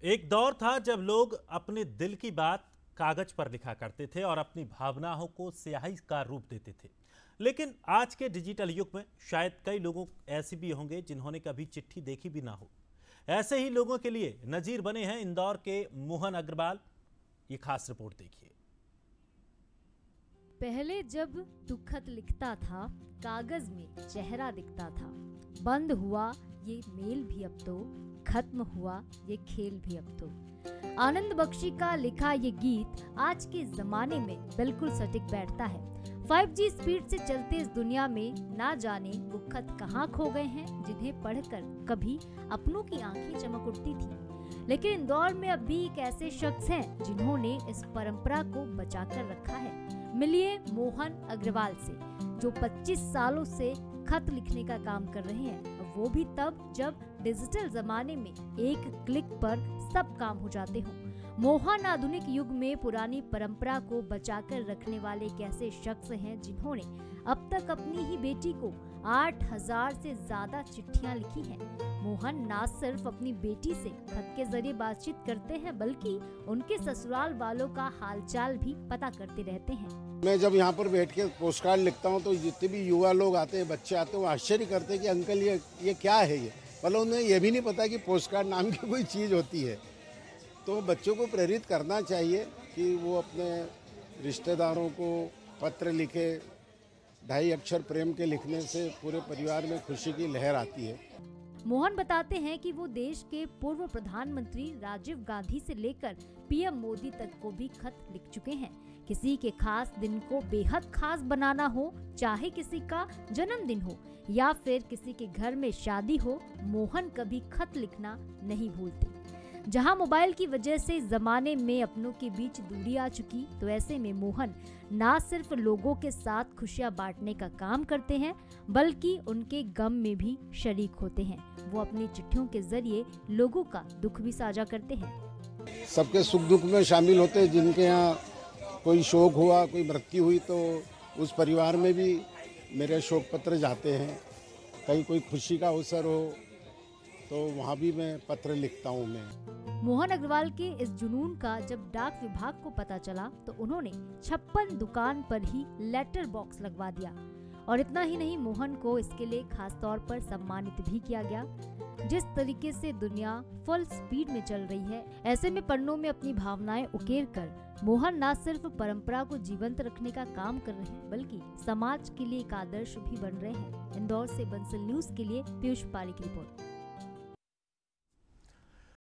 एक दौर था जब लोग अपने दिल की बात कागज पर लिखा करते थे और अपनी भावनाओं को स्याही का रूप देते थे। लेकिन आज के डिजिटल युग में शायद कई लोगों ऐसे भी होंगे जिन्होंने कभी चिट्ठी देखी भी ना हो। ऐसे ही लोगों के लिए नजीर बने हैं इंदौर के मोहन अग्रवाल। ये खास रिपोर्ट देखिए। पहले जब तू खत लिखता था, कागज में चेहरा दिखता था। बंद हुआ ये मेल भी अब तो, खत्म हुआ ये खेल भी अब तो। आनंद बख्शी का लिखा ये गीत आज के जमाने में बिल्कुल सटीक बैठता है। 5G स्पीड से चलते इस दुनिया में ना जाने वो खत कहाँ खो गए हैं, जिन्हें पढ़कर कभी अपनों की आंखें चमक उठती थी। लेकिन इंदौर में अब भी एक ऐसे शख्स हैं जिन्होंने इस परंपरा को बचाकर रखा है। मिलिए मोहन अग्रवाल से, जो 25 सालों से खत लिखने का काम कर रहे हैं, वो भी तब जब डिजिटल जमाने में एक क्लिक पर सब काम हो जाते हों। मोहन आधुनिक युग में पुरानी परंपरा को बचाकर रखने वाले एक ऐसे शख्स हैं जिन्होंने अब तक अपनी ही बेटी को 8000 से ज्यादा चिट्ठियां लिखी हैं। मोहन न सिर्फ अपनी बेटी से खत के जरिए बातचीत करते हैं, बल्कि उनके ससुराल वालों का हालचाल भी पता करते रहते हैं। मैं जब यहाँ पर बैठ के पोस्ट कार्ड लिखता हूँ तो जितने भी युवा लोग आते हैं, बच्चे आते हैं, वो आश्चर्य करते हैं कि अंकल ये क्या है ये। मतलब उन्हें ये भी नहीं पता कि पोस्ट कार्ड नाम की कोई चीज़ होती है। तो बच्चों को प्रेरित करना चाहिए कि वो अपने रिश्तेदारों को पत्र लिखे। 2.5 अक्षर प्रेम के लिखने से पूरे परिवार में खुशी की लहर आती है। मोहन बताते हैं कि वो देश के पूर्व प्रधानमंत्री राजीव गांधी से लेकर पीएम मोदी तक को भी खत लिख चुके हैं। किसी के खास दिन को बेहद खास बनाना हो, चाहे किसी का जन्मदिन हो या फिर किसी के घर में शादी हो, मोहन कभी खत लिखना नहीं भूलते। जहां मोबाइल की वजह से जमाने में अपनों के बीच दूरी आ चुकी, तो ऐसे में मोहन ना सिर्फ लोगों के साथ खुशियां बांटने का काम करते हैं, बल्कि उनके गम में भी शरीक होते हैं। वो अपनी चिट्ठियों के जरिए लोगों का दुख भी साझा करते हैं। सबके सुख दुख में शामिल होते हैं। जिनके यहाँ कोई शोक हुआ, कोई मृत्यु हुई, तो उस परिवार में भी मेरे शोक पत्र जाते हैं। कहीं कोई खुशी का अवसर हो तो वहाँ भी मैं पत्र लिखता हूँ। मैं मोहन अग्रवाल के इस जुनून का जब डाक विभाग को पता चला, तो उन्होंने 56 दुकान पर ही लेटर बॉक्स लगवा दिया। और इतना ही नहीं, मोहन को इसके लिए खास तौर पर सम्मानित भी किया गया। जिस तरीके से दुनिया फुल स्पीड में चल रही है, ऐसे में पन्नों में अपनी भावनाएं उकेर कर मोहन न सिर्फ परंपरा को जीवंत रखने का काम कर रहे हैं, बल्कि समाज के लिए एक आदर्श भी बन रहे हैं। इंदौर से बंसल न्यूज के लिए पीयूष पारी की रिपोर्ट।